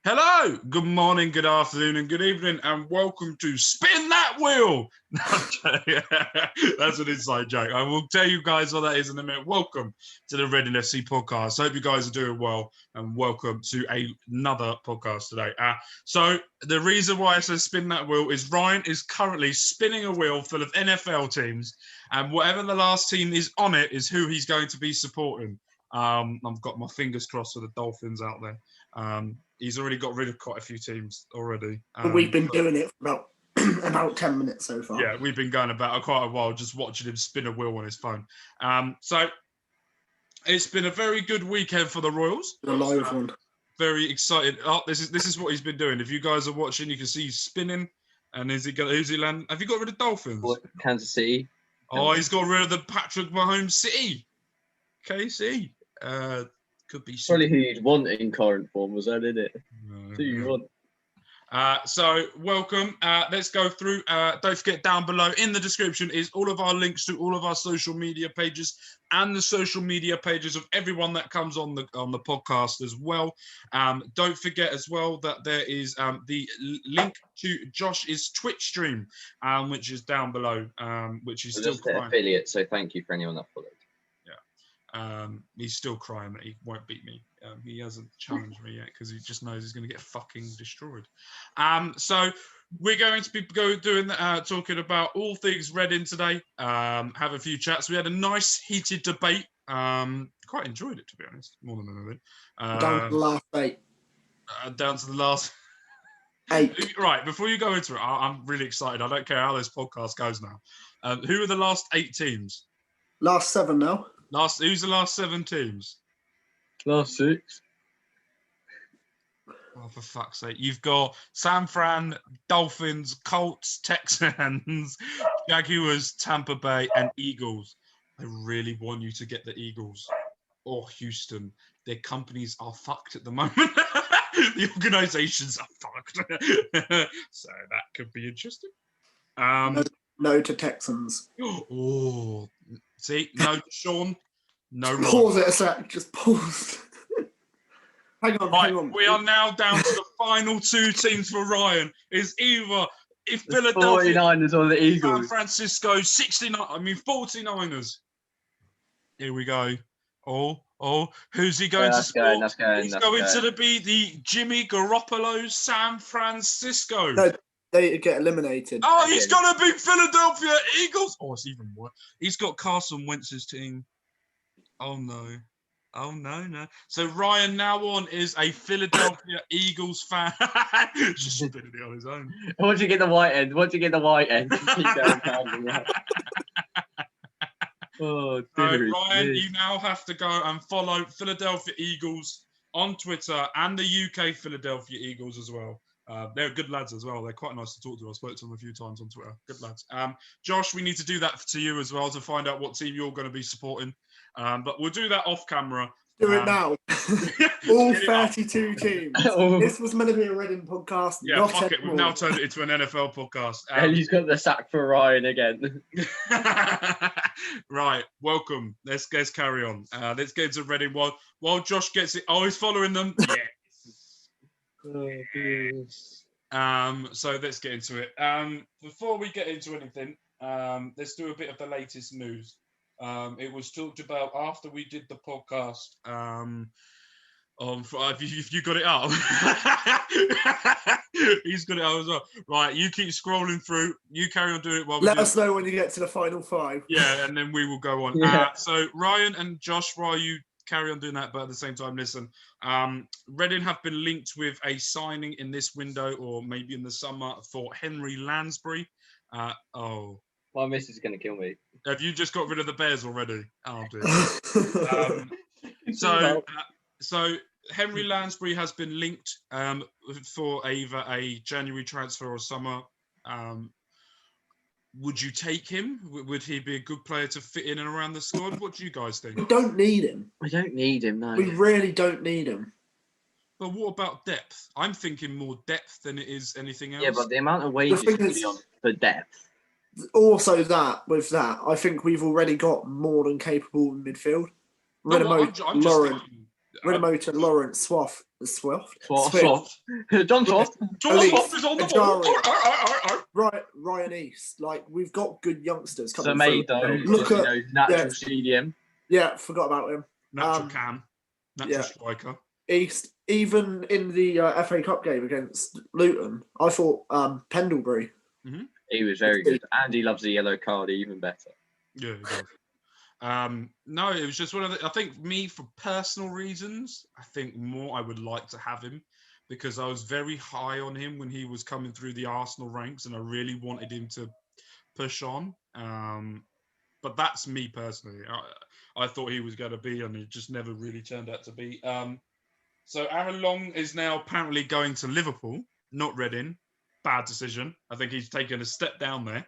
Hello, good morning, good afternoon, and good evening, and welcome to Spin That Wheel. That's an inside joke. I will tell you guys what that is in a minute. Welcome to the Reading FC podcast. Hope you guys are doing well, and welcome to another podcast today. So the reason why I said Spin That Wheel is Ryan is currently spinning a wheel full of NFL teams, and whatever the last team is on it is who he's going to be supporting. I've got my fingers crossed for the Dolphins out there. He's already got rid of quite a few teams already. We've been doing it for about 10 minutes so far. Yeah, we've been going about quite a while just watching him spin a wheel on his phone. So it's been a very good weekend for the Royals. The live one. Very excited. Oh, this is what he's been doing. If you guys are watching, you can see he's spinning. And who's he land? Have you got rid of Dolphins? Kansas City. Oh, he's got rid of the Patrick Mahomes City. KC. Could be probably who you'd want in current form, was that, isn't it? Who you want. So welcome. Let's go through. Don't forget, down below in the description is all of our links to all of our social media pages and the social media pages of everyone that comes on the podcast as well. Don't forget as well that there is the link to Josh's Twitch stream, which is down below, which is still an affiliate. So thank you for anyone that followed. He's still crying that he won't beat me. He hasn't challenged me yet because he just knows he's going to get fucking destroyed. So we're going to be talking about all things Reading today. Have a few chats. We had a nice heated debate. Quite enjoyed it, to be honest, more than anything. Down to the last 8. Down to the last 8. Right, before you go into it, I'm really excited. I don't care how this podcast goes now. Who are the last 8 teams? Last 7 now. Who's the last 7 teams? Last 6. Oh, for fuck's sake. You've got San Fran, Dolphins, Colts, Texans, Jaguars, Tampa Bay, and Eagles. I really want you to get the Eagles or Houston. Their companies are fucked at the moment. The organizations are fucked. So that could be interesting. No to Texans. Oh, see, no, Sean, no. Pause it a sec. Just pause. Hang on. We are now down to the final 2 teams for Ryan. Is either Philadelphia 49ers or the Eagles. San Francisco 49ers. Here we go. Oh, who's he going to support? He's going to be the Jimmy Garoppolo San Francisco. No. They get eliminated. Oh, he's going to be Philadelphia Eagles. Oh, it's even worse. He's got Carson Wentz's team. Oh, no. So Ryan now on is a Philadelphia Eagles fan. Just spinning it on his own. Once you get the white end, Oh, Ryan, you now have to go and follow Philadelphia Eagles on Twitter and the UK Philadelphia Eagles as well. They're good lads as well. They're quite nice to talk to. I spoke to them a few times on Twitter. Good lads. Josh, we need to do that to you as well to find out what team you're going to be supporting. But we'll do that off camera. Do it now. All 32 teams. This was meant to be a Reading podcast. Yeah, fuck it. We've now turned it into an NFL podcast. And he's got the sack for Ryan again. Right, welcome. Let's carry on. Let's get into Reading while Josh gets it. Oh, he's following them. Yeah. So let's get into it. Before we get into anything, let's do a bit of the latest news. It was talked about after we did the podcast. If you got it up, he's got it up as well. Right, you keep scrolling through. You carry on doing it while we let us know when you get to the final 5. Yeah, and then we will go on. Yeah. So Ryan and Josh, while you carry on doing that, but at the same time, listen. Reading have been linked with a signing in this window, or maybe in the summer, for Henry Lansbury. My missus is going to kill me. Have you just got rid of the Bears already? Oh, dear. So Henry Lansbury has been linked for either a January transfer or summer. Would you take him? Would he be a good player to fit in and around the squad? What do you guys think? We don't need him. We don't need him, no. We really don't need him. But what about depth? I'm thinking more depth than it is anything else. Yeah, but the amount of wages for depth. Also, I think we've already got more than capable in midfield. I'm just Lauren. thinking, Renamotor, Lawrence, Swift. John Swift. John Swift is on the ball. Ryan East. Like, we've got good youngsters coming Semedo, Look at natural CDM. Yeah, forgot about him. Natural striker. East, even in the FA Cup game against Luton, I thought Pendlebury. Mm-hmm. He was very good. And he loves the yellow card even better. Yeah, he does. No, it was just one of the. I think me, for personal reasons, I think more I would like to have him because I was very high on him when he was coming through the Arsenal ranks, and I really wanted him to push on. But that's me personally. I thought he was going to be, and it just never really turned out to be. So Aaron Long is now apparently going to Liverpool, not Reading. Bad decision. I think he's taken a step down there.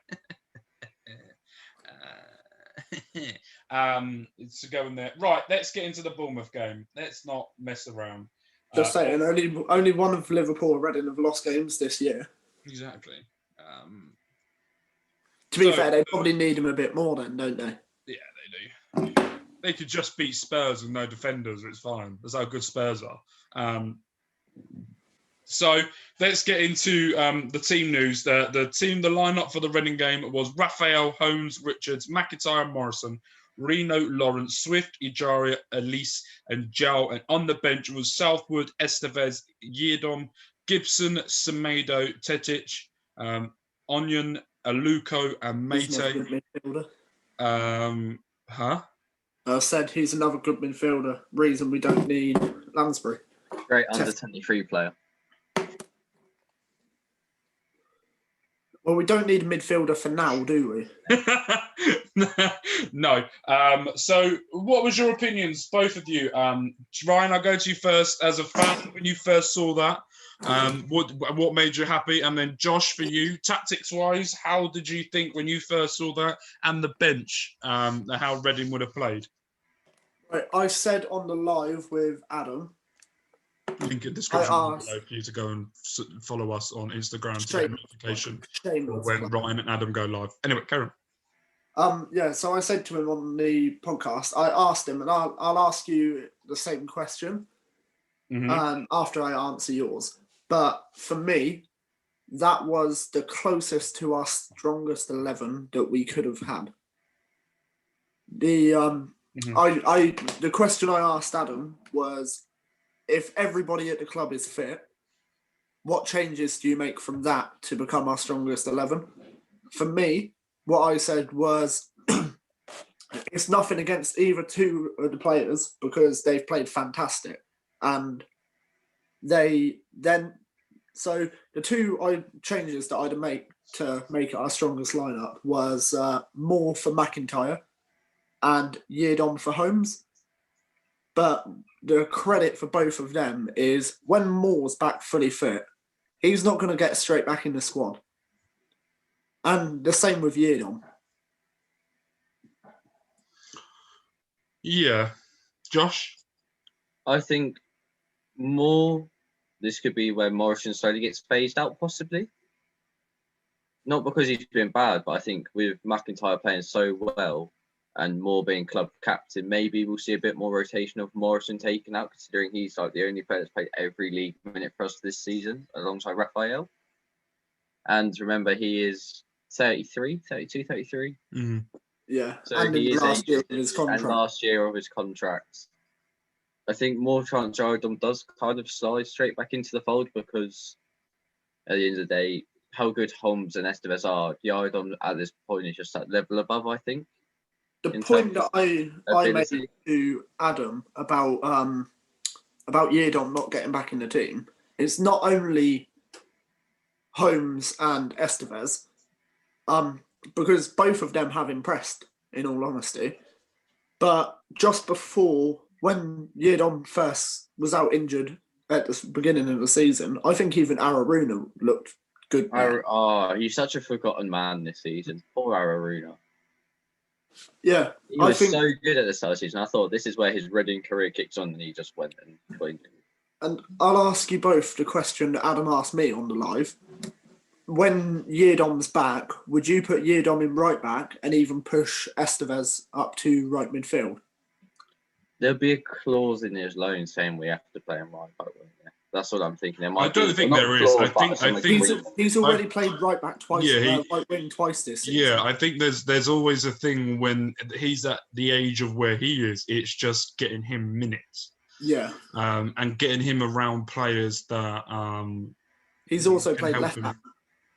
To go in there. Right, let's get into the Bournemouth game. Let's not mess around. Just saying, only one of Liverpool and Reading have lost games this year. Exactly. To be fair, they probably need him a bit more then, don't they? Yeah, they do. They could just beat Spurs with no defenders. It's fine. That's how good Spurs are. So let's get into the team news. The lineup for the Reading game was Raphael, Holmes, Richards, McIntyre, Morrison, Reno, Lawrence, Swift, Ejaria, Elise, and Joe. And on the bench was Southwood, Estevez, Yiedom, Gibson, Semedo, Tetic, Onion, Aluko, and Mate. I said he's another good midfielder. Reason we don't need Lansbury. Great under 23 player. Well, we don't need a midfielder for now, do we? No. So what was your opinions, both of you? Ryan, I'll go to you first. As a fan, when you first saw that, what made you happy? And then Josh, for you, tactics-wise, how did you think when you first saw that? And the bench, how Reading would have played? Right, I said on the live with Adam. Link in description below for you to go and follow us on Instagram to get a notification when Ryan and Adam go live. Anyway, Karen. So I said to him on the podcast, I asked him, and I'll ask you the same question after I answer yours. But for me, that was the closest to our strongest 11 that we could have had. The question I asked Adam was, if everybody at the club is fit, what changes do you make from that to become our strongest 11? For me, what I said was, it's nothing against either two of the players because they've played fantastic. And so the two changes that I'd make to make it our strongest lineup was Moore for McIntyre and Yiedom for Holmes. But the credit for both of them is when Moore's back fully fit, he's not going to get straight back in the squad. And the same with Yiedom. Yeah. Josh? I think this could be where Morrison slowly gets phased out, possibly. Not because he's been bad, but I think with McIntyre playing so well, and Moore being club captain, maybe we'll see a bit more rotation of Morrison taken out, considering he's like the only player that's played every league minute for us this season, alongside Raphael. And remember, he is 33. Mm-hmm. Yeah, so and he is last year of his contract. And last year of his contract. I think more chance Jaredom does kind of slide straight back into the fold because at the end of the day, how good Holmes and Estevez are, Jaredom at this point is just that level above, I think. The point that I made to Adam about Yiedom not getting back in the team is not only Holmes and Estevez, because both of them have impressed, in all honesty. But just before, when Yiedom first was out injured at the beginning of the season, I think even Araruna looked good. He's such a forgotten man this season. Poor Araruna. Yeah, he was so good at the start of the season. I thought this is where his Reading career kicks on, and he just went and played. And I'll ask you both the question that Adam asked me on the live. When Yeardom's back, would you put Yiedom in right back and even push Estevez up to right midfield? There'll be a clause in his loan saying we have to play him right back, won't there? That's what I'm thinking. There might I don't be, think not there a is. clause, I but some think he's agreement. He's already played right back twice, Yeah, right wing twice this season. Yeah, I think there's always a thing when he's at the age of where he is. It's just getting him minutes. Yeah. And getting him around players that He's also can played help left him. back.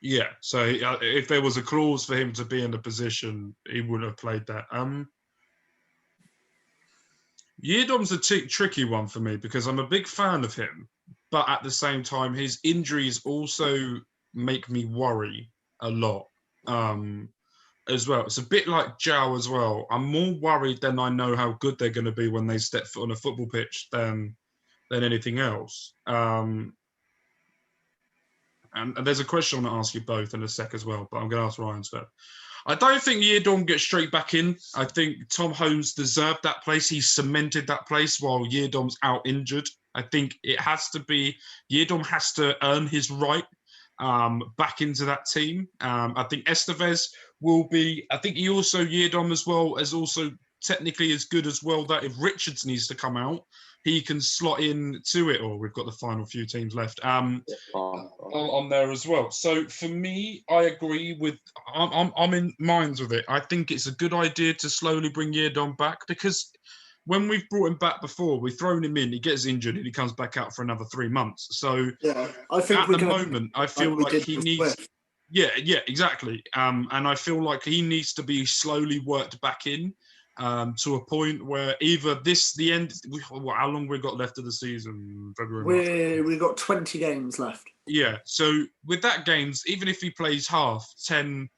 Yeah, so if there was a clause for him to be in the position, he would have played that. Yeardom's a tricky one for me because I'm a big fan of him, but at the same time, his injuries also make me worry a lot as well. It's a bit like Zhao as well. I'm more worried than I know how good they're going to be when they step foot on a football pitch than anything else. And there's a question I want to ask you both in a sec as well, but I'm going to ask Ryan first. I don't think Yeardom gets straight back in. I think Tom Holmes deserved that place. He cemented that place while Yeardom's out injured. I think it has to be, Yeardom has to earn his right back into that team. I think Estevez will be, I think Yeardom as well is also technically as good as well, that if Richards needs to come out, he can slot in to it, or we've got the final few teams left on there as well. So for me, I agree with, I'm in minds with it. I think it's a good idea to slowly bring Yeardom back because when we've brought him back before, we've thrown him in, he gets injured and he comes back out for another 3 months. So yeah, I think at the moment, I feel like he needs... Yeah, exactly. And I feel like he needs to be slowly worked back in to a point where either the end, how long we got left of the season? February. We've got 20 games left. Yeah, so with that games, even if he plays half, 10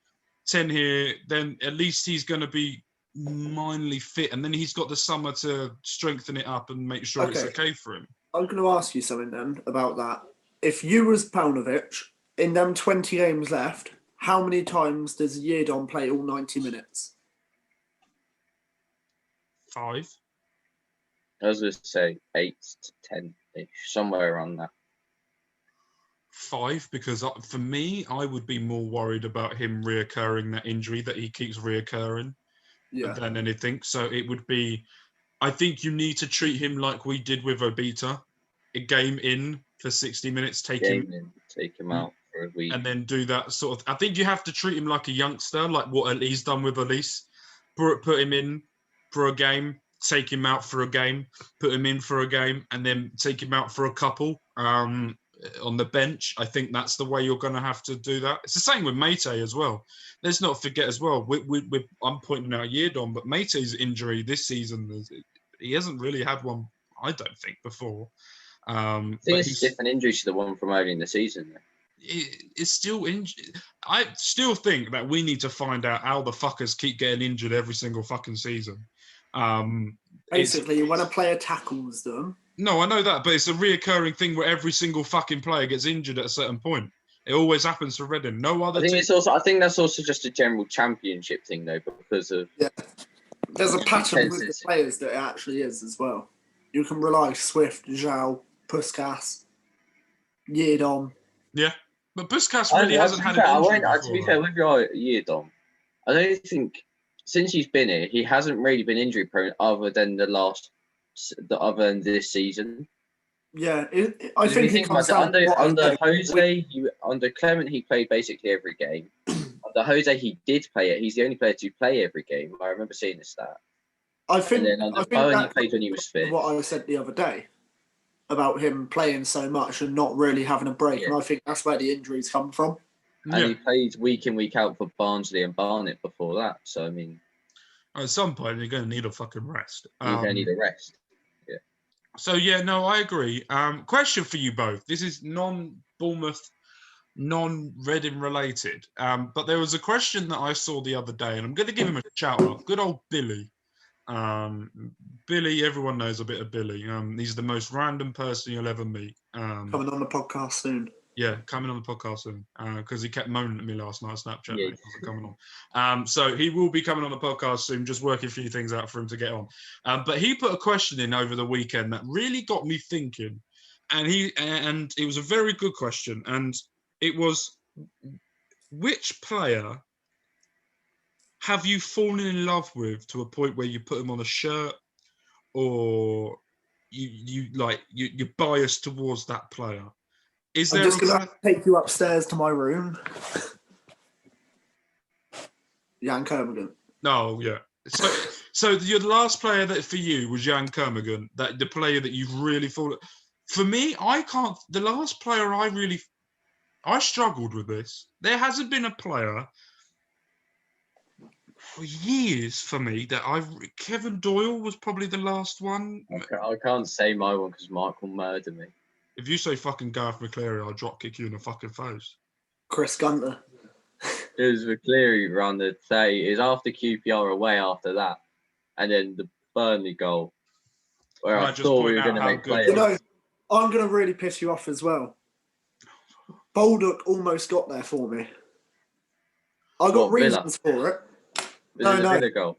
here, then at least he's going to be minorly fit, and then he's got the summer to strengthen it up and make sure it's okay for him. I'm going to ask you something then about that. If you was Paunovic, in them 20 games left, how many times does Yeardom play all 90 minutes? 5. I was going to say 8 to 10-ish, somewhere around that. 5, because for me, I would be more worried about him reoccurring that injury that he keeps reoccurring than anything. So it would be, I think you need to treat him like we did with Obita, a game in for 60 minutes, take him out for a week. And then do that sort of, I think you have to treat him like a youngster, like what he's done with Elise. Put him in for a game, take him out for a game, put him in for a game, and then take him out for a couple on the bench. I think that's the way you're going to have to do that. It's the same with Mate as well. Let's not forget as well, I'm pointing out Yeardom, but Mate's injury this season, he hasn't really had one, I don't think, before. I think it's a different injury to the one from early in the season. It's still injured. I still think that we need to find out how the fuckers keep getting injured every single fucking season. Basically, when a player tackles them. No, I know that, but it's a reoccurring thing where every single fucking player gets injured at a certain point. It always happens for Reading. No other. I think that's also just a general championship thing, though, because of There's a pattern with the players that it actually is as well. You can rely Swift, Zhao, Puskas, Yeardom. Yeah, but Puskas really hasn't had an injury before. To be fair, with your Yeardom, I don't think since he's been here, he hasn't really been injury prone other than this season. Yeah, I think he comes down under Jose, under Clement, he played basically every game. Under Jose, he did play it. He's the only player to play every game. I remember seeing the stat. I think Bowen, he played when he was fit. What I said the other day about him playing so much and not really having a break, and I think that's where the injuries come from. And he played week in, week out for Barnsley and Barnet before that. So, I mean... At some point, you're going to need a fucking rest. You're going to need a rest. Yeah. So, I agree. Question for you both. This is non-Bournemouth, non-Reading related. But there was a question that I saw the other day, and I'm going to give him a shout-out. Good old Billy. Billy, everyone knows a bit of Billy. He's the most random person you'll ever meet. Coming on the podcast soon. Yeah, coming on the podcast soon because he kept moaning at me last night on Snapchat. He wasn't coming on. So he will be coming on the podcast soon, just working a few things out for him to get on. But he put a question in over the weekend that really got me thinking. And it was a very good question. And it was, which player have you fallen in love with to a point where you put him on a shirt or you're biased towards that player? Is I'm there just going to take you upstairs to my room. Jan Kermigan. No, yeah. So your last player that for you was Jan Kermigan, that the player that you've really thought. For me, I can't. The last player I struggled with this. There hasn't been a player for years for me that Kevin Doyle was probably the last one. I can't say my one because Mark will murder me. If you say fucking Gareth McCleary, I'll drop kick you in the fucking face. Chris Gunter. It was McCleary around the day. It was after QPR away after that. And then the Burnley goal. Where I thought we were going to make players. You know, I'm going to really piss you off as well. Baldock almost got there for me. I got reasons for it. No. Villa goal.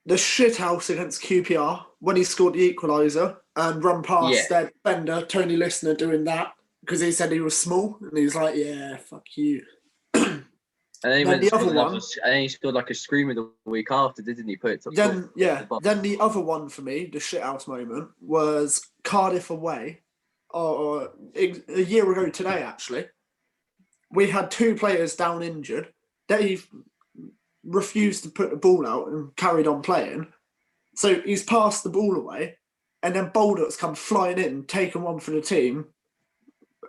The shithouse against QPR when he scored the equaliser and run past their defender, Tony Listener, doing that because he said he was small. And he was like, yeah, fuck you. And then he scored like a screamer the week after, didn't he? Then the other one for me, the shithouse moment, was Cardiff away, or a year ago today, actually. We had 2 players down injured. Dave refused to put the ball out and carried on playing. So he's passed the ball away, and then Baldock's come flying in, taken one for the team,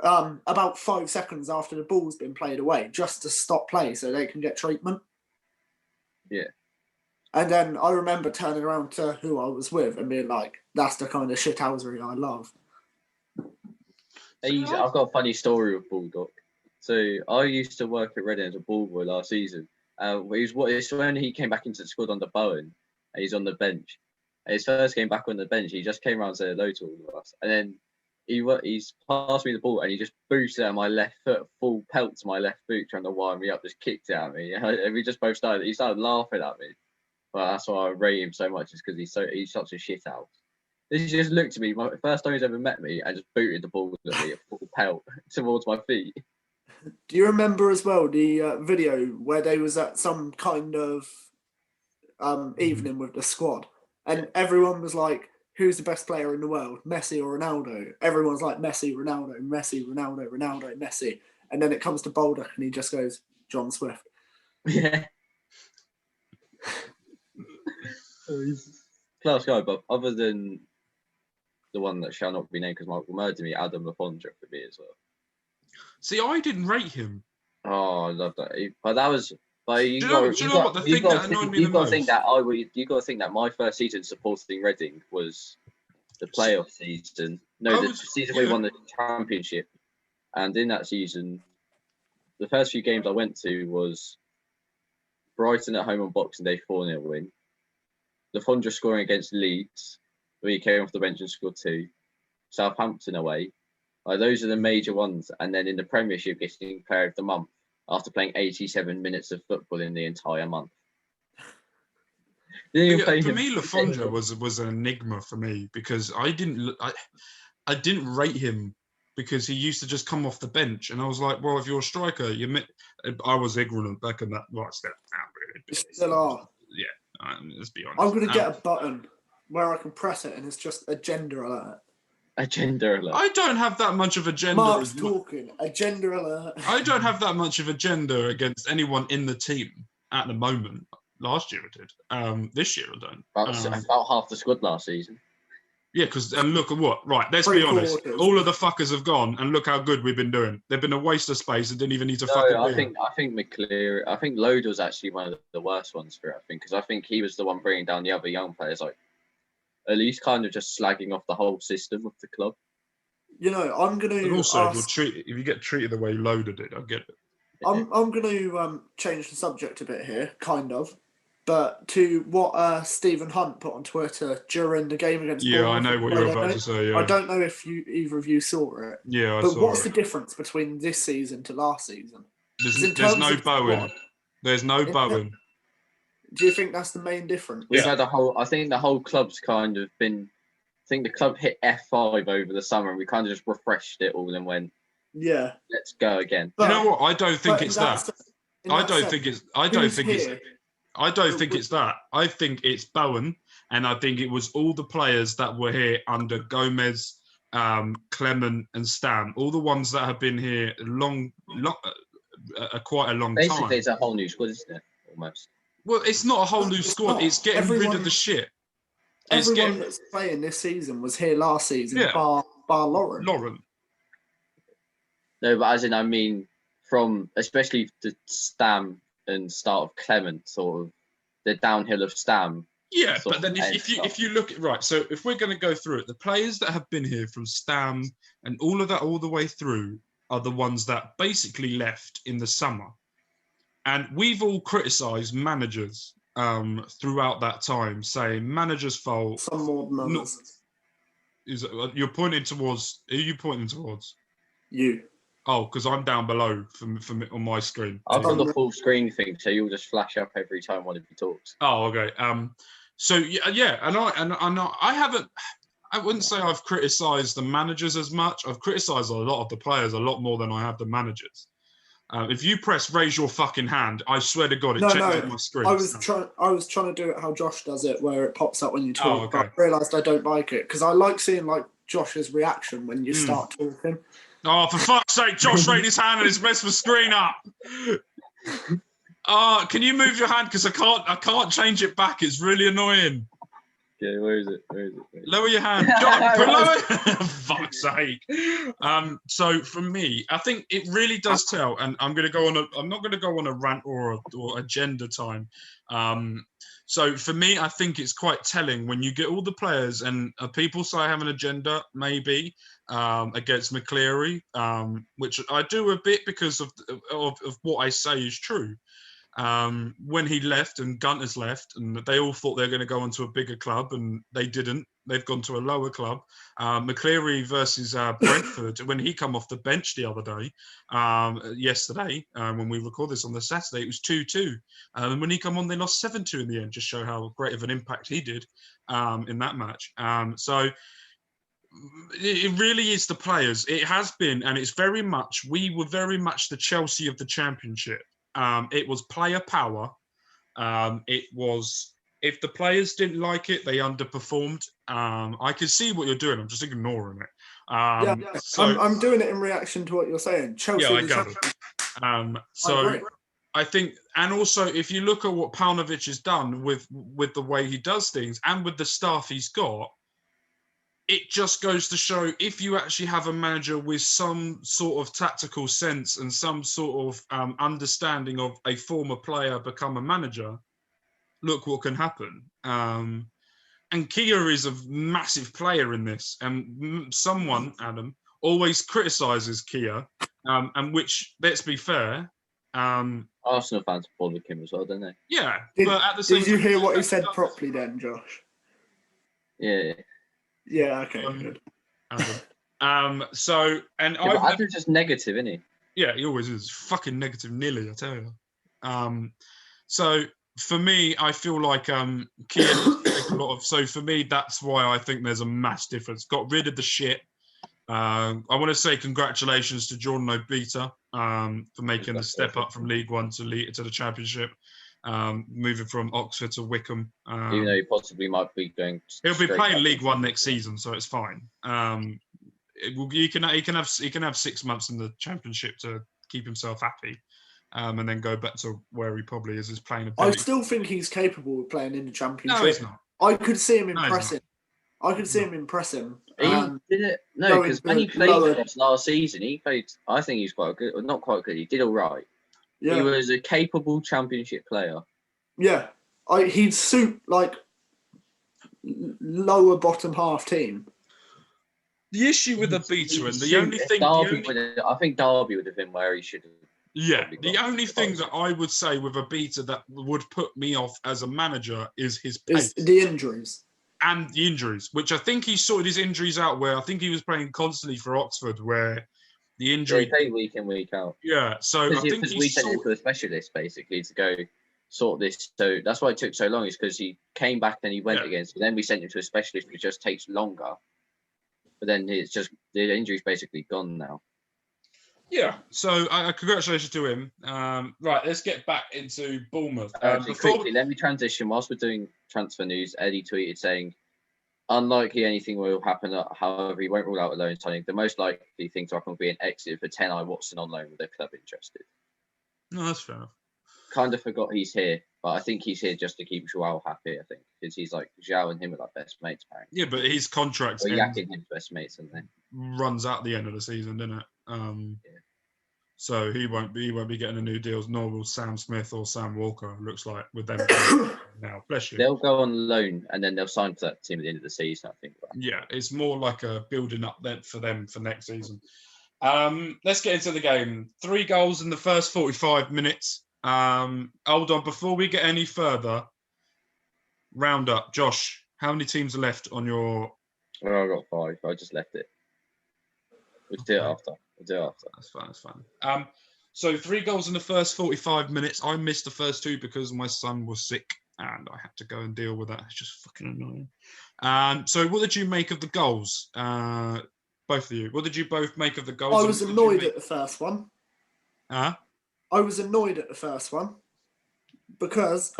about 5 seconds after the ball's been played away, just to stop play so they can get treatment. Yeah. And then I remember turning around to who I was with and being like, that's the kind of shithousery I love. I've got a funny story with Baldock. So I used to work at Reading as a ball boy last season. It's when he came back into the squad under Bowen, and he's on the bench. And his first game back on the bench, he just came around and said hello to all of us. And then he's passed me the ball and he just boosted at my left foot, full pelt to my left boot, trying to wind me up, just kicked it at me. And we just both started laughing at me. But that's why I rate him so much, is because he's such a shit house. He just looked at me, my first time he's ever met me, and just booted the ball at me, a full pelt towards my feet. Do you remember as well the video where they was at some kind of evening with the squad, and everyone was like, who's the best player in the world, Messi or Ronaldo? Everyone's like, Messi, Ronaldo, Messi, Ronaldo, Ronaldo, Messi. And then it comes to Baldock and he just goes, John Swift. Yeah. Class guy, but other than the one that shall not be named because Mark will murder me, Adam Lafondra for me as well. See, I didn't rate him. Oh, I love that. But that was... You got to think that my first season supporting Reading was the playoff season. No, the season we won the championship. And in that season, the first few games I went to was Brighton at home on Boxing Day 4-0 win. Lafondra scoring against Leeds, where he came off the bench and scored 2. Southampton away. Those are the major ones. And then in the Premiership, getting Player of the Month after playing 87 minutes of football in the entire month. For me, Lafondra was an enigma for me because I didn't rate him because he used to just come off the bench, and I was like, well, if you're a striker, I was ignorant back in that. Well, you still are. Yeah, let's be honest. I'm going to get a button where I can press it, and it's just agenda alert. Agenda alert. I don't have that much of agenda. Mark's talking. Agenda alert. I don't have that much of agenda against anyone in the team at the moment. Last year I did. This year I don't. About half the squad last season. Yeah, and look at what. Right, let's be honest. All of the fuckers have gone, and look how good we've been doing. They've been a waste of space and didn't even need to fucking be. I think McCleary. I think Load was actually one of the worst ones for it. I think because I think he was the one bringing down the other young players, like at least kind of just slagging off the whole system of the club. You know, I'm going to. And also, if you get treated the way Loader did, I get it. I'm going to change the subject a bit here, kind of. But to what Stephen Hunt put on Twitter during the game against Bournemouth. I know what you're about to say, yeah. I don't know if either of you saw it. Yeah, I but saw what's it. the difference between this season to last season? There's no Bowen. There's no Bowen. Do you think that's the main difference? We've had I think the whole club's kind of been... I think the club hit F5 over the summer and we kind of just refreshed it all and went, yeah, let's go again. But, you know what? I don't think it's that. I don't think it's I don't think it's that. I think it's Bowen, and I think it was all the players that were here under Gomez, Clement, and Stam. All the ones that have been here quite a long time. Basically, it's a whole new squad, isn't it? Almost. Well, it's not a whole new squad. not. It's getting rid of the shit. Everyone that's playing this season was here last season, bar Lauren. No, but as in, I mean, from especially the Stam and start of Clement, sort of the downhill of Stam. Yeah, but then if you look at right, so if we're going to go through it, the players that have been here from Stam and all of that all the way through are the ones that basically left in the summer, and we've all criticised managers throughout that time, saying managers' fault. Some more than others. You're pointing towards? Who are you pointing towards? You. Oh, because I'm down below from on my screen. I've got the full screen thing, so you'll just flash up every time one of you talks. Oh, okay. So yeah, and I haven't. I wouldn't say I've criticised the managers as much. I've criticised a lot of the players a lot more than I have the managers. If you raise your fucking hand, I swear to God, it changes my screen. I was trying to do it how Josh does it, where it pops up when you talk. Oh, okay. But I realised I don't like it because I like seeing like Josh's reaction when you start talking. Oh, for fuck's sake, Josh raised his hand and he's messed my screen up. Can you move your hand? Because I can't change it back. It's really annoying. Yeah, where is it? Lower your hand. Lower. Fuck's sake. So for me, I think it really does tell, and I'm not going to go on a rant or agenda time. So for me, I think it's quite telling when you get all the players and people say I have an agenda, maybe, against McCleary, which I do a bit because of what I say is true. When he left and Gunter's left, and they all thought they were going to go onto a bigger club, and they didn't. They've gone to a lower club. McCleary versus Brentford, when he come off the bench the other day, yesterday, when we record this on the Saturday, it was 2-2. And when he come on, they lost 7-2 in the end, just show how great of an impact he did in that match. So it really is the players. It has been, and it's very much, we were very much the Chelsea of the Championship. It was player power. It was, if the players didn't like it, they underperformed. I can see what you're doing. I'm just ignoring it. So, I'm doing it in reaction to what you're saying. Chelsea. Yeah, I gather. So I think, and also if you look at what Paunovic has done with the way he does things and with the staff he's got, it just goes to show if you actually have a manager with some sort of tactical sense and some sort of understanding of a former player become a manager, look what can happen. And Kia is a massive player in this. And someone, Adam, always criticises Kia, and which, let's be fair... Arsenal fans follow him as well, don't they? Yeah, but at the same time... Did you hear what he said properly then, Josh? Yeah. Yeah, okay, good. So, and Adam's just negative, isn't he? Yeah, he always is. Fucking negative Nilly, I tell you. So, for me, I feel like Kia a lot of... So, for me, that's why I think there's a mass difference. Got rid of the shit. I want to say congratulations to Jordan Obita for making the step up from League One to the Championship. Moving from Oxford to Wickham. Even though he possibly might be going. He'll be playing League One next season, so it's fine. He can have 6 months in the Championship to keep himself happy, and then go back to where he probably is playing a. I still think he's capable of playing in the Championship. No, he's not. I could see him impressing. I could see him impressing. He did it. No, because when he played for us last season, he played. I think he's quite good. Or not quite good. He did all right. Yeah. He was a capable Championship player. Yeah, he'd suit like lower bottom half team. The issue with Obita and the only thing, I think Derby would have been where he should have. Yeah, the only thing that I would say with Obita that would put me off as a manager is his pace. Is the injuries. And the injuries, which I think he sorted his injuries out where I think he was playing constantly for Oxford, where the injury... They play week in, week out. Yeah, so I think we sent him to a specialist, basically, to go sort this. So that's why it took so long, is because he came back and he went again. So then we sent him to a specialist, which just takes longer. But then it's just, the injury's basically gone now. Yeah, so congratulations to him. Right, let's get back into Bournemouth. Quickly, let me transition. Whilst we're doing transfer news, Eddie tweeted saying, unlikely anything will happen, however, he won't rule out a loan signing. The most likely thing to happen will be an exit for Tenai Watson on loan with the club interested. No, that's fair enough. Kind of forgot he's here, but I think he's here just to keep Joao happy, I think, because he's like, Joao and him are like best mates, apparently. Yeah, but his contract Yak and him's best mates, isn't they? runs out the end of the season, doesn't it? So he won't be getting a new deal, nor will Sam Smith or Sam Walker. Looks like with them now. Bless you. They'll go on loan and then they'll sign for that team at the end of the season, I think. Yeah, it's more like a building up then for them for next season. Let's get into the game. 3 goals in the first 45 minutes. Hold on, before we get any further, round up. Josh, how many teams are left on your... Well, I got 5. I just left it. We'll do it after. That's fine. So 3 goals in the first 45 minutes. I missed the first 2 because my son was sick and I had to go and deal with that. It's just fucking annoying. So what did you make of the goals? Both of you. What did you both make of the goals? I was annoyed at the first one. Huh? I was annoyed at the first one because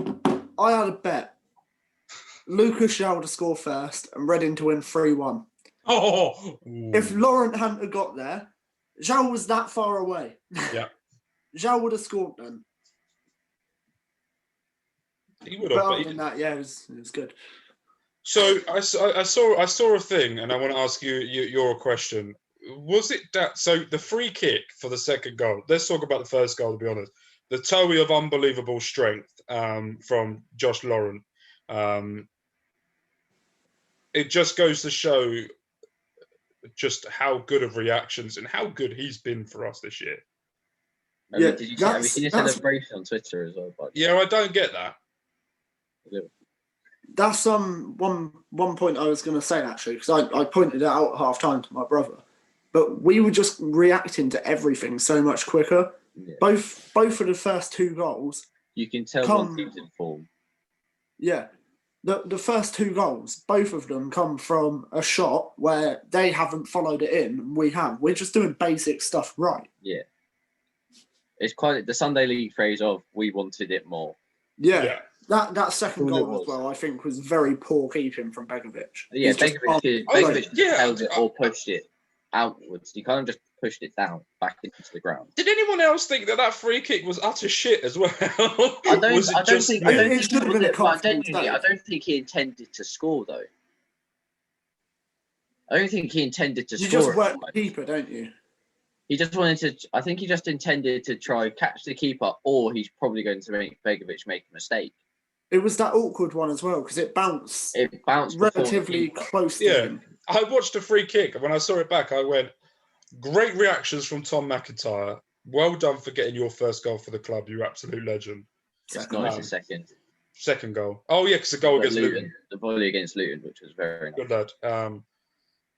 I had a bet. Lucas João to score first and Reading to win 3-1. Oh! If Laurent hadn't got there, João was that far away. Yeah. João would have scored then. He would have. But other than that, yeah, it was good. So I saw a thing, and I want to ask you your question. Was it that? So the free kick for the second goal. Let's talk about the first goal. To be honest, the toe of unbelievable strength from Josh Laurent. It just goes to show just how good of reactions and how good he's been for us this year. Yeah, have you seen his celebration on Twitter as well? Yeah, I don't get that. That's one point I was going to say, actually, because I pointed it out at half time to my brother. But we were just reacting to everything so much quicker. Yeah. Both of the first 2 goals. You can tell one team's in form. Yeah. The first 2 goals, both of them come from a shot where they haven't followed it in, and we have. We're just doing basic stuff right. Yeah. It's quite the Sunday League phrase of "we wanted it more." Yeah. That second goal as well, I think, was very poor keeping from Begovic. Yeah, Begovic held it or pushed it outwards. He kind of just pushed it down back into the ground. Did anyone else think that free kick was utter shit as well? I don't think he intended to score though. I don't think he intended to score. You just work the keeper, don't you? He just wanted to. I think he just intended to try catch the keeper, or he's probably going to make Begovic make a mistake. It was that awkward one as well because it bounced relatively close to him. I watched the free kick and when I saw it back, I went, great reactions from Tom McIntyre. Well done for getting your first goal for the club, you absolute legend. It's not his second goal. Oh, yeah, because the goal against Luton. The volley against Luton, which was very nice. Good lad.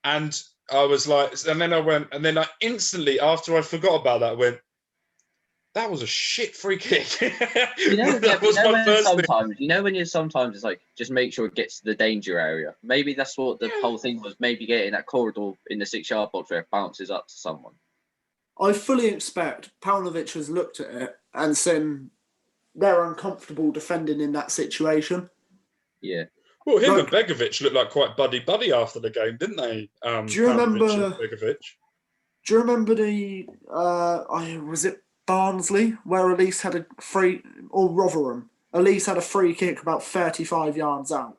And I was like, and then I went, and then I instantly, after I forgot about that, went, that was a shit free kick. You know when sometimes it's like, just make sure it gets to the danger area. Maybe that's what the whole thing was. Maybe getting that corridor in the 6-yard box where it bounces up to someone. I fully expect Paunovic has looked at it and said they're uncomfortable defending in that situation. Yeah. Well, him and Begovic looked like quite buddy after the game, didn't they? Do you remember Begovic? Do you remember the was it Barnsley where Elise had a free, or Rotherham? Elise had a free kick about 35 yards out,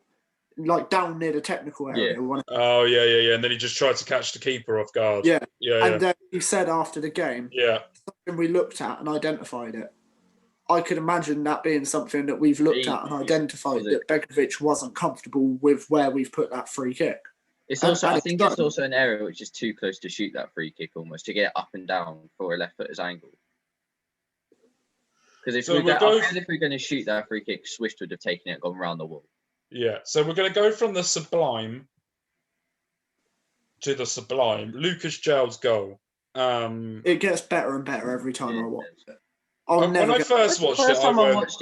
like down near the technical area. Yeah. Oh yeah. And then he just tried to catch the keeper off guard. Yeah. And then he said after the game, something we looked at and identified it. I could imagine that being something that we've looked at and identified that Begovic wasn't comfortable with where we've put that free kick. It's also, I think it's also an area which is too close to shoot that free kick almost, to get it up and down for a left footer's angle. Because if we're going to shoot that free kick, Swift would have taken it and gone round the wall. Yeah, so we're going to go from the sublime to the sublime. Lucas João's goal. It gets better and better every time I watch it. When I first watched it,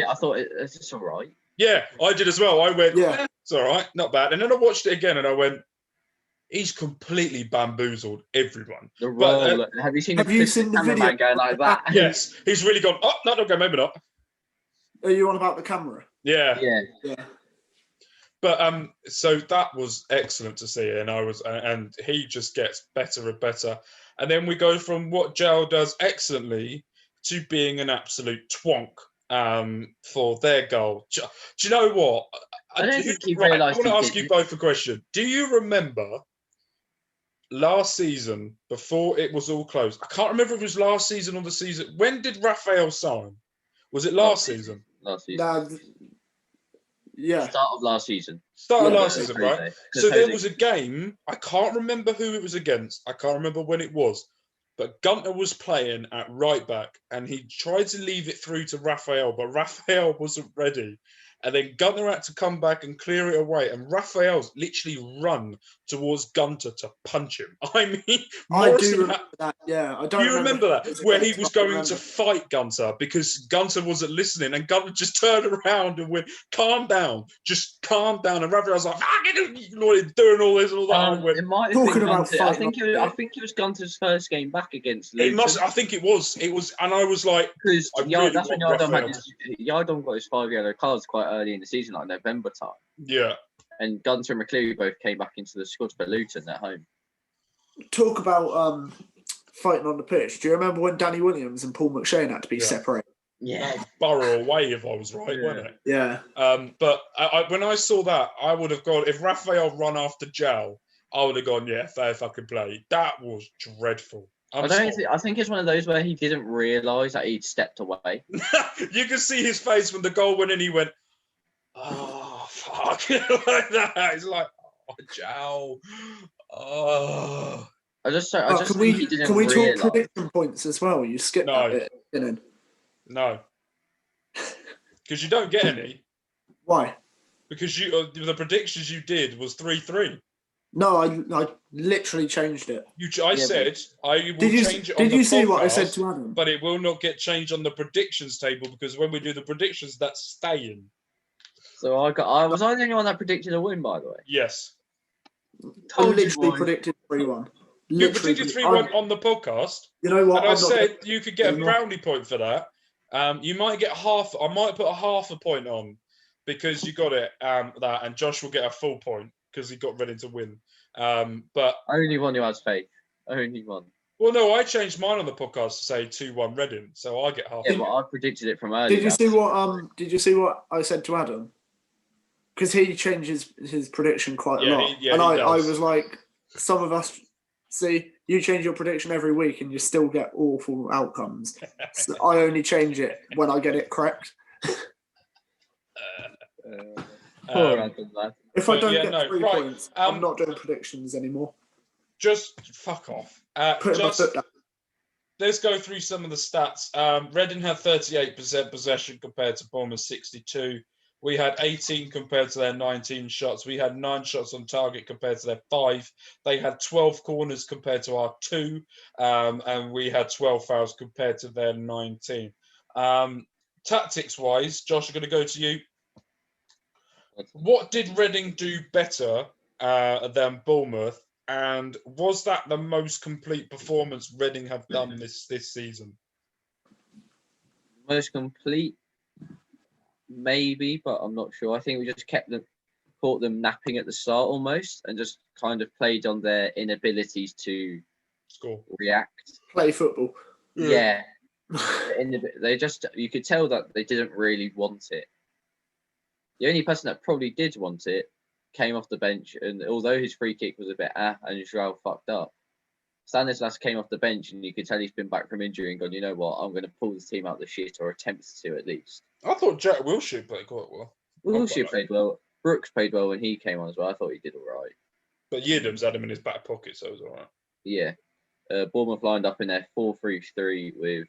I thought it's all right. Yeah, I did as well. I went, it's all right, not bad. And then I watched it again and I went, he's completely bamboozled everyone. The role. Have you seen the cameraman going like that? Yes, he's really gone. Oh, no, okay, maybe not. Are you on about the camera? Yeah. Yeah. But so that was excellent to see, and he just gets better and better. And then we go from what Joe does excellently to being an absolute twonk for their goal. Do you know what? I don't think he realised. I want to ask you both a question. Do you remember last season, before it was all closed? I can't remember if it was last season or the season. When did Raphael sign? Was it last season? Last season. Yeah. Start of last season. Right? So there was a game, I can't remember who it was against, I can't remember when it was, but Gunter was playing at right back and he tried to leave it through to Raphael, but Raphael wasn't ready. And then Gunter had to come back and clear it away. And Raphael's literally run towards Gunter to punch him. I mean, I do remember that. Yeah, I don't. Do you remember that? Where he was going to fight Gunter because Gunter wasn't listening, and Gunter just turned around and went, "Calm down, just calm down." And Raphael's like, doing all this, all that. It might have been Gunter. I think it was Gunter's first game back against Luton. It must. I think it was. It was, and I was like, because that's when Yardom got his 5 yellow cards quite early in the season, like November time. Yeah. And Gunter and McCleary both came back into the squad for Luton at home. Talk about fighting on the pitch. Do you remember when Danny Williams and Paul McShane had to be separated? Yeah. Borough away, if I was right, wasn't it? Yeah. But when I saw that, I would have gone, if Raphael run after Jal, I would have gone, yeah, fair fucking play. That was dreadful. I think it's one of those where he didn't realise that he'd stepped away. You can see his face when the goal went in, he went, oh, fuck. Like that. He's like, oh, Jal. Oh. Can we talk prediction points as well? You skipped that bit, didn't you? No. Because you don't get any. Why? Because the predictions you did was 3-3. No, I literally changed it. I said I will change it on the podcast. Did you see what I said to Adam? But it will not get changed on the predictions table because when we do the predictions, that's staying. So was I the only one that predicted a win, by the way? Yes. I literally predicted 3-1. You predicted 3-1 on the podcast. You know what? And I said you could get a brownie point for that. You might get half. I might put a half a point on because you got it. That and Josh will get a full point because he got ready to win. But only one who has faith. Only one. Well, no, I changed mine on the podcast to say 2-1 Reading, so I get half. Yeah, but I predicted it from earlier. Did you see what I said to Adam? Because he changes his prediction quite a lot, I was like, some of us. See, you change your prediction every week and you still get awful outcomes. So I only change it when I get it correct. If I don't get 3 points, I'm not doing predictions anymore. Just fuck off. Let's go through some of the stats. Reading had 38% possession compared to Bournemouth 62. We had 18 compared to their 19 shots. We had 9 shots on target compared to their 5. They had 12 corners compared to our 2. And we had 12 fouls compared to their 19. Tactics-wise, Josh, I'm going to go to you. What did Reading do better than Bournemouth? And was that the most complete performance Reading have done this season? Most complete? Maybe, but I'm not sure. I think we just caught them napping at the start almost and just kind of played on their inabilities to score, react, play football. Yeah. You could tell that they didn't really want it. The only person that probably did want it came off the bench, and although his free kick was a bit and Joao fucked up, Stanislas came off the bench and you could tell he's been back from injury and gone, you know what, I'm going to pull the team out of the shit, or attempt to at least. I thought Jack Wilshere played quite well. Wilshere played well. Brooks played well when he came on as well. I thought he did all right. But Yidam's had him in his back pocket, so it was all right. Yeah. Bournemouth lined up in their 4-3-3 with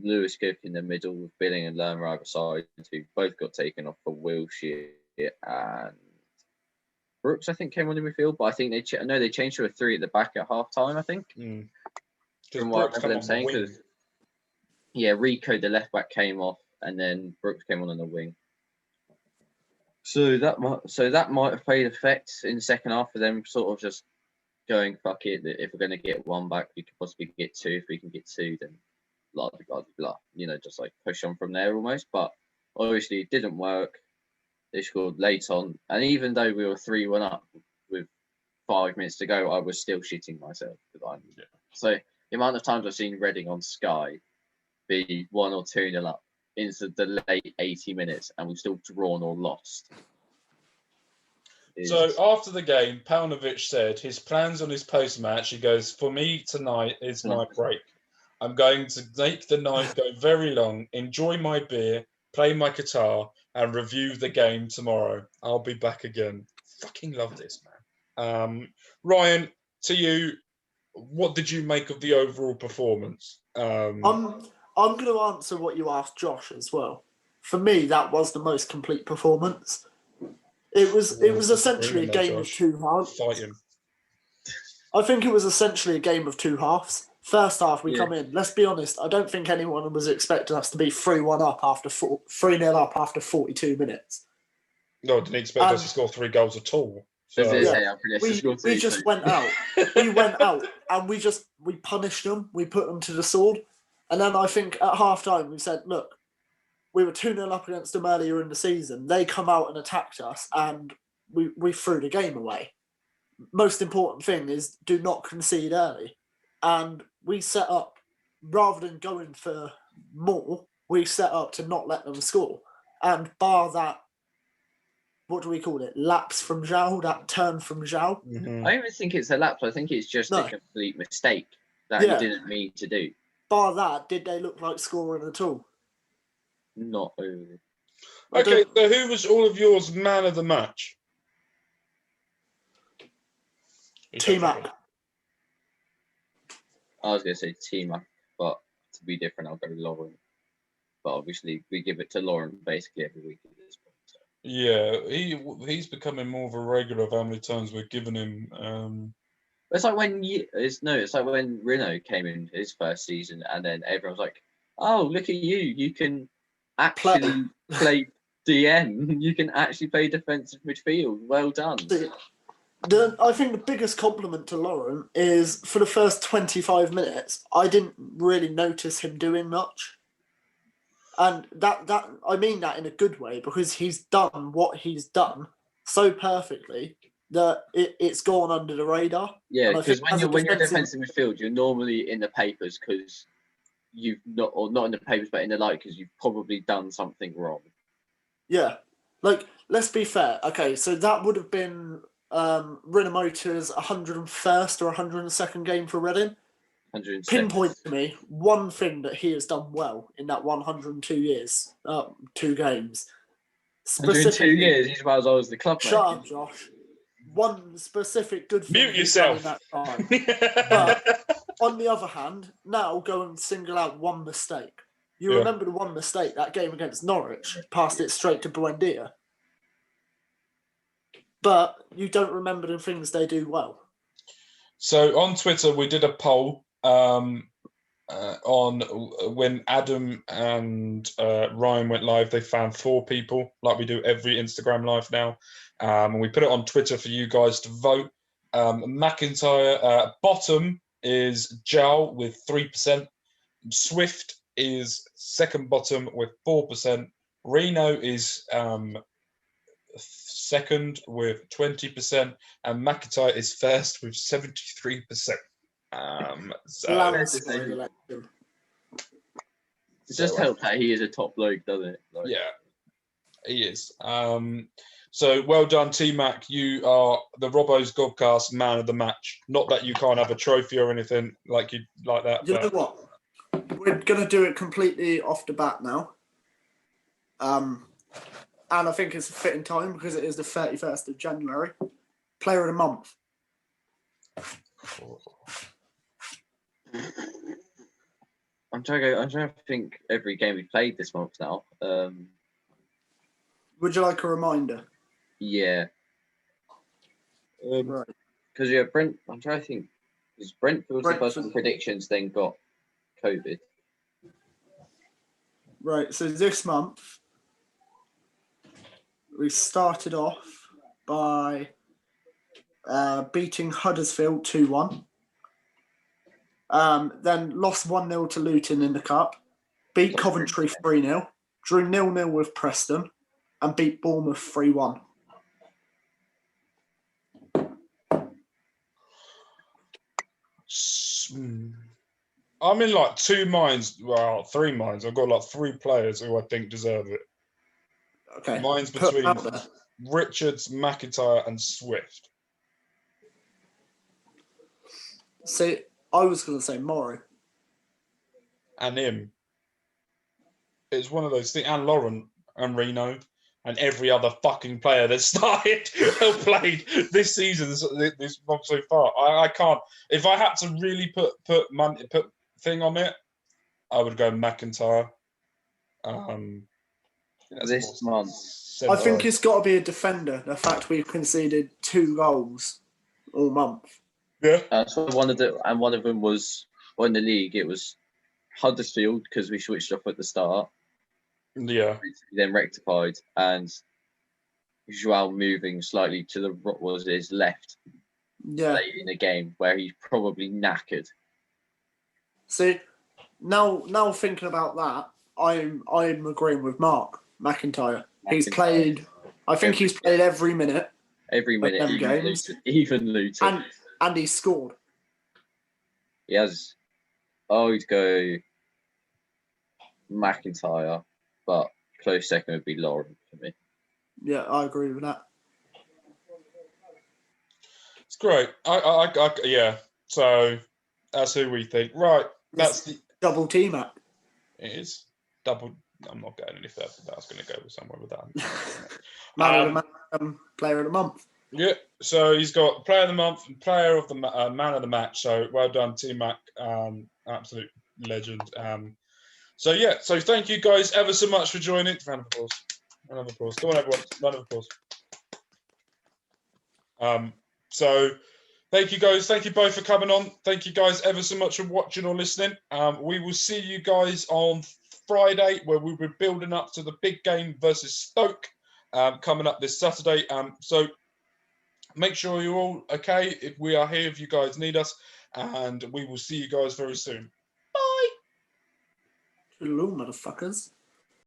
Lewis Cook in the middle, with Billing and Lerner either side, who both got taken off for Wilshere, and Brooks, I think, came on the midfield, but I think they changed to a 3 at the back at half time, I think. From what I remember them saying. Yeah, Rico, the left back, came off, and then Brooks came on the wing. So that might have played effect in the second half for them sort of just going, fuck it, that if we're going to get one back, we could possibly get two. If we can get two, then blah, blah, blah, blah. You know, just like push on from there almost. But obviously it didn't work. They scored late on. And even though we were 3-1 up with 5 minutes to go, I was still shitting myself. So the amount of times I've seen Reading on Sky be 1 or 2-0 up into the late 80 minutes and we've still drawn or lost. So after the game, Paunovic said his plans on his post-match, he goes, for me tonight is my break. I'm going to make the night go very long, enjoy my beer, play my guitar, and review the game tomorrow. I'll be back again. Fucking love this, man. Ryan, to you, what did you make of the overall performance? I'm going to answer what you asked Josh as well. For me, that was the most complete performance. It was essentially a game of two halves. Fight him. I think it was essentially a game of two halves. First half, we come in. Let's be honest. I don't think anyone was expecting us to be 3-1 up after 3-0 up after 42 minutes. No, didn't expect us to score 3 goals at all. So. We just went out. We went out and we punished them. We put them to the sword. And then I think at half time we said, look, we were 2-0 up against them earlier in the season. They come out and attacked us and we threw the game away. Most important thing is do not concede early. And we set up, rather than going for more, we set up to not let them score. And bar that, what do we call it? Lapse from Zhao, that turn from Zhao. Mm-hmm. I don't even think it's a lapse. I think it's just a complete mistake that he didn't mean to do. Bar that, did they look like scoring at all? Not overly. Okay, so who was all of yours man of the match? T-Mac. I was going to say T-Mac, but to be different, I'll go Lauren. But obviously, we give it to Lauren basically every week at this point. So. Yeah, he's becoming more of a regular of how many times we're giving him. It's like when it's like when Rino came in his first season, and then everyone was like, "Oh, look at you! You can actually play DM. You can actually play defensive midfield. Well done." I think the biggest compliment to Lauren is for the first 25 minutes, I didn't really notice him doing much. And that I mean that in a good way, because he's done what he's done so perfectly that it's gone under the radar. Yeah, because when you're defensive midfield, you're normally in the papers because you've not in the papers, but in the light because you've probably done something wrong. Yeah. Like, let's be fair. Okay, so that would have been Rinamota's 101st or 102nd game for Reading. Pinpoint to me one thing that he has done well in that 102 years, 2 games. 102 years, he's about as old as the club. Shut up, Josh. One specific good thing Mute yourself. In that time. But on the other hand, now go and single out one mistake. You remember the one mistake, that game against Norwich, passed it straight to Buendia. But you don't remember the things they do well. So on Twitter, we did a poll on when Adam and Ryan went live. They found 4 people, like we do every Instagram live now. And we put it on Twitter for you guys to vote. McIntyre, bottom is Jowl with 3%. Swift is second bottom with 4%. Reno is second with 20%, and McIntyre is first with 73%. It just helps that he is a top bloke, doesn't it? Like, yeah, he is. So well done, T-Mac. You are the Robbos Gobcast man of the match. Not that you can't have a trophy or anything like that. You know what? We're going to do it completely off the bat now. And I think it's a fitting time because it is the 31st of January. Player of the month. I'm trying to think every game we played this month now. Would you like a reminder? Yeah. Right. Because Brent. I'm trying to think. Because Brentford's the first predictions, then got COVID. Right. So this month, we started off by beating Huddersfield 2-1. Then lost 1-0 to Luton in the Cup. Beat Coventry 3-0. Drew 0-0 with Preston. And beat Bournemouth 3-1. I'm in like two minds, well, three minds. I've got like three players who I think deserve it. Okay. Mine's between Richards, McIntyre, and Swift. See, I was going to say Morrow. And him. It's one of those things. And Lauren and Reno and every other fucking player that started or played this season, this month so far. I can't. If I had to really put thing on it, I would go McIntyre. This month. I think it's got to be a defender. The fact we've conceded 2 goals all month. Yeah. So one of them was in the league. It was Huddersfield because we switched off at the start. Yeah. Then rectified, and Joao moving slightly to the his left. Yeah. Late in the game where he's probably knackered. See, now thinking about that, I'm agreeing with Mark McIntyre. He's played. I think he's played every minute. Every minute, even Luton. And he scored. He has. I would go McIntyre, but close second would be Lauren for me. Yeah, I agree with that. It's great. Yeah. So that's who we think. Right. That's the double team app. It is double. I'm not going any further. I was going to go somewhere with that. Player of the month. Yeah. So he's got player of the month and player of the man of the match. So well done, Team Mac. Absolute legend. So yeah. So thank you guys ever so much for joining. Round of applause. Round of applause. Come on, everyone. Round of applause. So thank you guys. Thank you both for coming on. Thank you guys ever so much for watching or listening. We will see you guys on Friday, where we'll be building up to the big game versus Stoke coming up this Saturday. So make sure you're all okay. If we are here, if you guys need us, and we will see you guys very soon. Bye. Hello, motherfuckers.